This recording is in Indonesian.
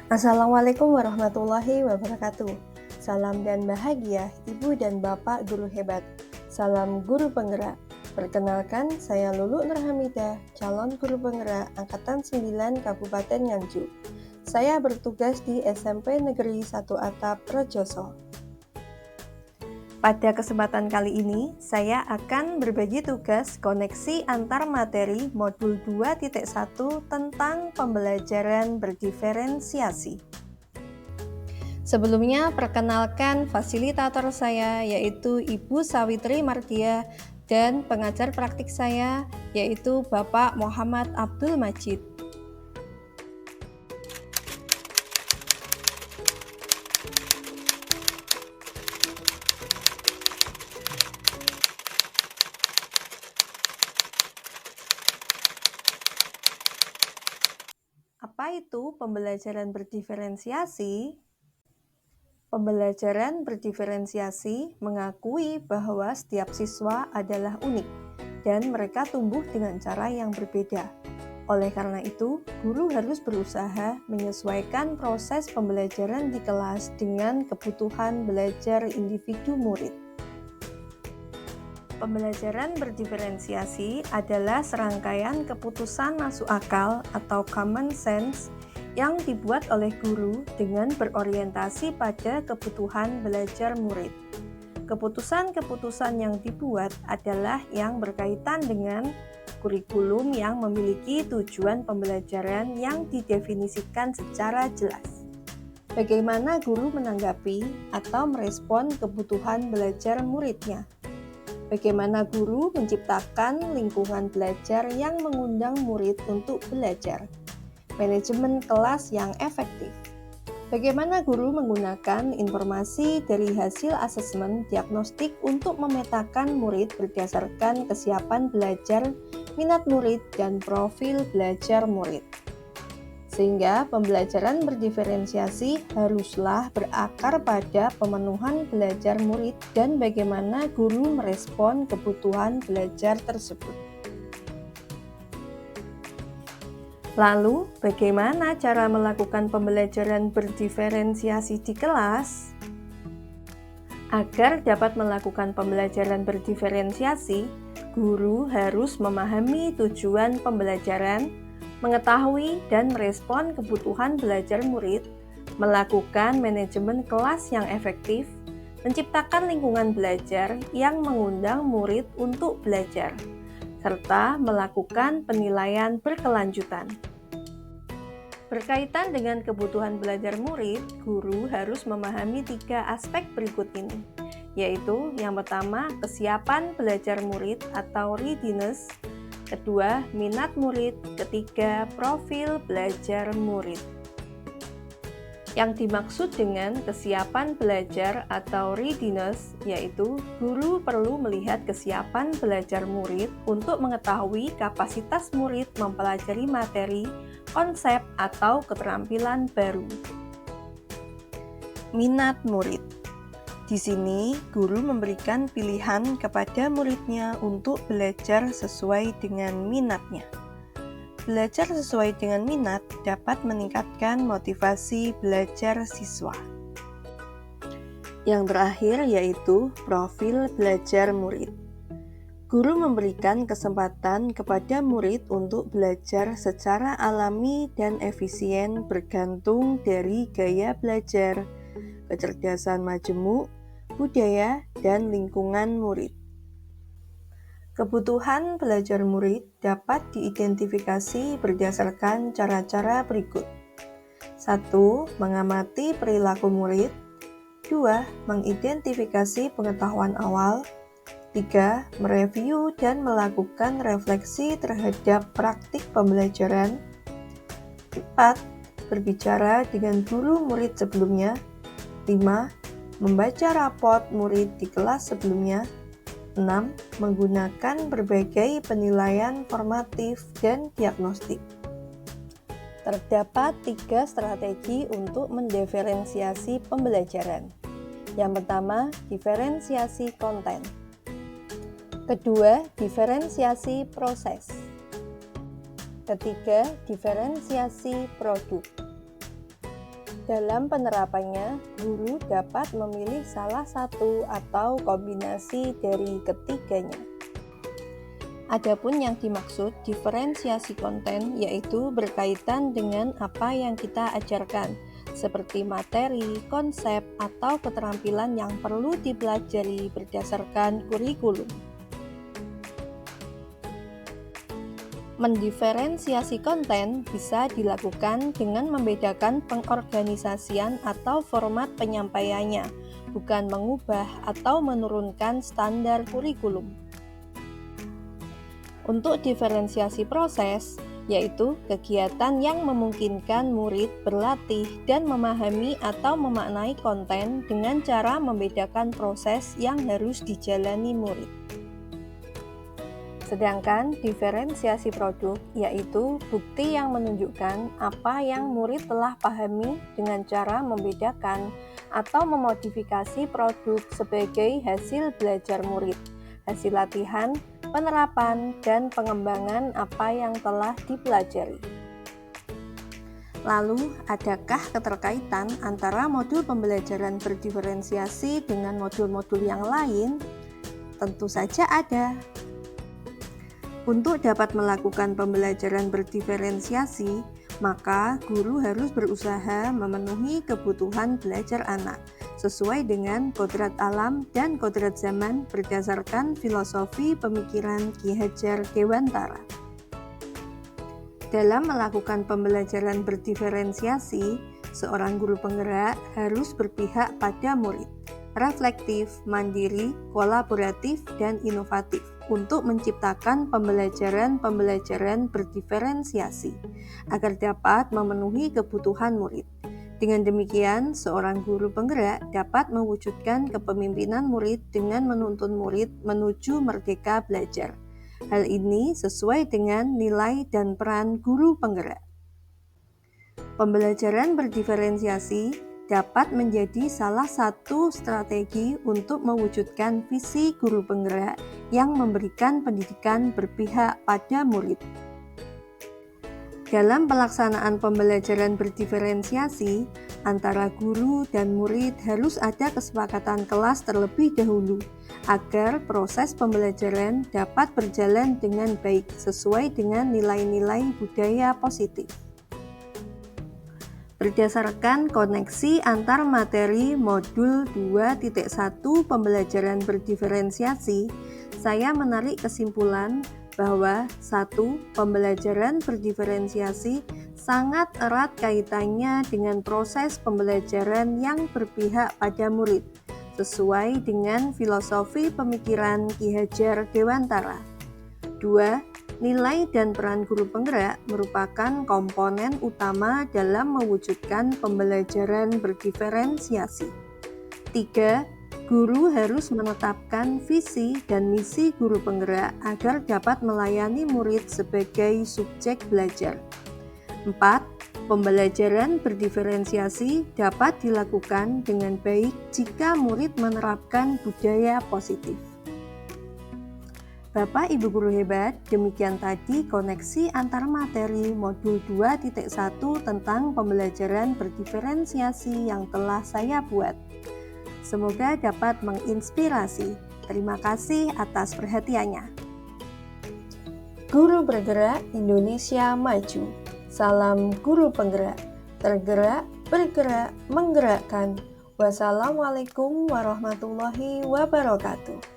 Assalamualaikum warahmatullahi wabarakatuh. Salam dan bahagia Ibu dan Bapak guru hebat. Salam guru penggerak. Perkenalkan, saya Lulu Nurhamidah, calon guru penggerak Angkatan 9 Kabupaten Nganjuk. Saya bertugas di SMP Negeri 1 Atap Rejoso. Pada kesempatan kali ini, saya akan berbagi tugas koneksi antar materi modul 2.1 tentang pembelajaran berdiferensiasi. Sebelumnya, perkenalkan fasilitator saya, yaitu Ibu Sawitri Mardia, dan pengajar praktik saya, yaitu Bapak Muhammad Abdul Majid. Apa itu pembelajaran berdiferensiasi? Pembelajaran berdiferensiasi mengakui bahwa setiap siswa adalah unik dan mereka tumbuh dengan cara yang berbeda. Oleh karena itu, guru harus berusaha menyesuaikan proses pembelajaran di kelas dengan kebutuhan belajar individu murid. Pembelajaran berdiferensiasi adalah serangkaian keputusan masuk akal atau common sense yang dibuat oleh guru dengan berorientasi pada kebutuhan belajar murid. Keputusan-keputusan yang dibuat adalah yang berkaitan dengan kurikulum yang memiliki tujuan pembelajaran yang didefinisikan secara jelas. Bagaimana guru menanggapi atau merespon kebutuhan belajar muridnya? Bagaimana guru menciptakan lingkungan belajar yang mengundang murid untuk belajar? Manajemen kelas yang efektif. Bagaimana guru menggunakan informasi dari hasil asesmen diagnostik untuk memetakan murid berdasarkan kesiapan belajar, minat murid, dan profil belajar murid. Sehingga pembelajaran berdiferensiasi haruslah berakar pada pemenuhan belajar murid dan bagaimana guru merespon kebutuhan belajar tersebut. Lalu, bagaimana cara melakukan pembelajaran berdiferensiasi di kelas? Agar dapat melakukan pembelajaran berdiferensiasi, guru harus memahami tujuan pembelajaran, mengetahui dan merespon kebutuhan belajar murid, melakukan manajemen kelas yang efektif, menciptakan lingkungan belajar yang mengundang murid untuk belajar, serta melakukan penilaian berkelanjutan. Berkaitan dengan kebutuhan belajar murid, guru harus memahami 3 aspek berikut ini, yaitu yang pertama, kesiapan belajar murid atau readiness, kedua, minat murid, ketiga, profil belajar murid. Yang dimaksud dengan kesiapan belajar atau readiness, yaitu guru perlu melihat kesiapan belajar murid untuk mengetahui kapasitas murid mempelajari materi, konsep, atau keterampilan baru. Minat murid. Di sini, guru memberikan pilihan kepada muridnya untuk belajar sesuai dengan minatnya. Belajar sesuai dengan minat dapat meningkatkan motivasi belajar siswa. Yang terakhir yaitu profil belajar murid. Guru memberikan kesempatan kepada murid untuk belajar secara alami dan efisien bergantung dari gaya belajar, kecerdasan majemuk, budaya, dan lingkungan murid. Kebutuhan belajar murid dapat diidentifikasi berdasarkan cara-cara berikut. 1. Mengamati perilaku murid. 2. Mengidentifikasi pengetahuan awal. 3. Mereview dan melakukan refleksi terhadap praktik pembelajaran. 4. Berbicara dengan guru murid sebelumnya. 5. Membaca raport murid di kelas sebelumnya. 6. Menggunakan berbagai penilaian formatif dan diagnostik. Terdapat 3 strategi untuk mendiferensiasi pembelajaran. Yang pertama, diferensiasi konten. Kedua, diferensiasi proses. Ketiga, diferensiasi produk. Dalam penerapannya, guru dapat memilih salah satu atau kombinasi dari ketiganya. Adapun yang dimaksud diferensiasi konten yaitu berkaitan dengan apa yang kita ajarkan, seperti materi, konsep, atau keterampilan yang perlu dipelajari berdasarkan kurikulum. Mendiferensiasi konten bisa dilakukan dengan membedakan pengorganisasian atau format penyampaiannya, bukan mengubah atau menurunkan standar kurikulum. Untuk diferensiasi proses, yaitu kegiatan yang memungkinkan murid berlatih dan memahami atau memaknai konten dengan cara membedakan proses yang harus dijalani murid. Sedangkan diferensiasi produk yaitu bukti yang menunjukkan apa yang murid telah pahami dengan cara membedakan atau memodifikasi produk sebagai hasil belajar murid, hasil latihan, penerapan, dan pengembangan apa yang telah dipelajari. Lalu, adakah keterkaitan antara modul pembelajaran berdiferensiasi dengan modul-modul yang lain? Tentu saja ada. Untuk dapat melakukan pembelajaran berdiferensiasi, maka guru harus berusaha memenuhi kebutuhan belajar anak sesuai dengan kodrat alam dan kodrat zaman berdasarkan filosofi pemikiran Ki Hajar Dewantara. Dalam melakukan pembelajaran berdiferensiasi, seorang guru penggerak harus berpihak pada murid, reflektif, mandiri, kolaboratif, dan inovatif untuk menciptakan pembelajaran berdiferensiasi agar dapat memenuhi kebutuhan murid. Dengan demikian, seorang guru penggerak dapat mewujudkan kepemimpinan murid dengan menuntun murid menuju merdeka belajar. Hal ini sesuai dengan nilai dan peran guru penggerak. Pembelajaran berdiferensiasi dapat menjadi salah satu strategi untuk mewujudkan visi guru penggerak yang memberikan pendidikan berpihak pada murid. Dalam pelaksanaan pembelajaran berdiferensiasi, antara guru dan murid harus ada kesepakatan kelas terlebih dahulu agar proses pembelajaran dapat berjalan dengan baik sesuai dengan nilai-nilai budaya positif. Berdasarkan koneksi antar materi modul 2.1 pembelajaran berdiferensiasi, saya menarik kesimpulan bahwa 1. Pembelajaran berdiferensiasi sangat erat kaitannya dengan proses pembelajaran yang berpihak pada murid, sesuai dengan filosofi pemikiran Ki Hajar Dewantara. 2. Nilai dan peran guru penggerak merupakan komponen utama dalam mewujudkan pembelajaran berdiferensiasi. 3. Guru harus menetapkan visi dan misi guru penggerak agar dapat melayani murid sebagai subjek belajar. 4. Pembelajaran berdiferensiasi dapat dilakukan dengan baik jika murid menerapkan budaya positif. Bapak Ibu guru hebat, demikian tadi koneksi antar materi modul 2.1 tentang pembelajaran berdiferensiasi yang telah saya buat. Semoga dapat menginspirasi. Terima kasih atas perhatiannya. Guru bergerak Indonesia maju. Salam guru penggerak. Tergerak, bergerak, menggerakkan. Wassalamualaikum warahmatullahi wabarakatuh.